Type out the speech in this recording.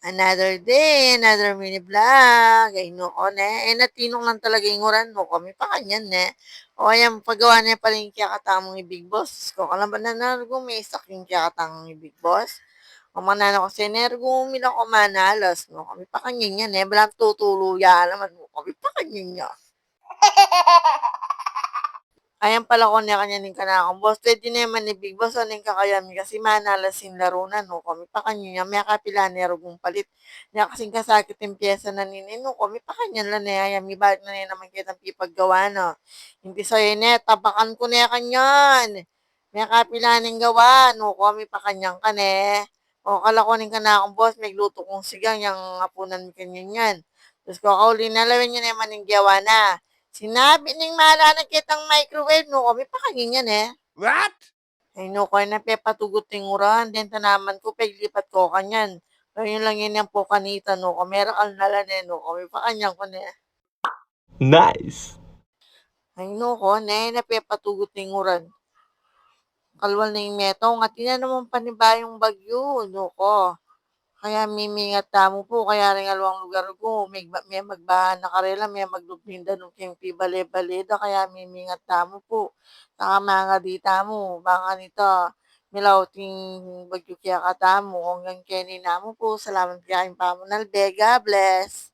Another day, another mini vlog. Ay noko ne, natinong lang talaga inguran no kami pa kanyan ne. O ayan, paggawa niya pala yung kiyakatamong ibig boss. Ko alam ba na narugumisak yung kiyakatamong ibig boss? O manana ko sinergo umila ko manalas no kami pa kanyan yan eh. Balang tutuluya naman no kami pa kanyan yan. Ayan pala ko niya kanya ning kanakong boss. Pwede naman ni Big Boss aning kakayami kasi manalasin laro na no. Kami pa kanya niya may kapilanero kong palit. Niya kasing kasakit yung pyesa na ninino. Kami pa kanya lang na ayami balik na niya naman kitang pipaggawa no. Hindi sa ne, tabakan ko na kanyan. May kapilaning gawa no. Kami pa kanyang kane. O kala ko ning kanakong boss may gluto kong sigang yung apunan mi kanyan yan. Tapos ko kauli na lawin niya naman yung gawa na. Sinabi ning mahalanan kitang microwave no kami pa kanyan eh. What? Ay no ko na pepatugot tinguran den tanaman ko paglipat ko kanyan. Ngayon lang yun yung po kanita no kamera kal nalan eh no kami pa kanyan ko ne. Nice. Ay no ko ne na pepatugot tinguran. Kalwal na yung metong at ina naman panibayong bagyo no ko. Kaya mimingat tamo po, kaya rin alawang lugar ko, may magbahan na karela, may maglupinda nung kempi bale-baleda, kaya mimingat tamo po. Saka mga dita mo, baka nito, milauting bagyo kaya katamo, hanggang keni namo po, salamat kaya yung pamunal, God bless.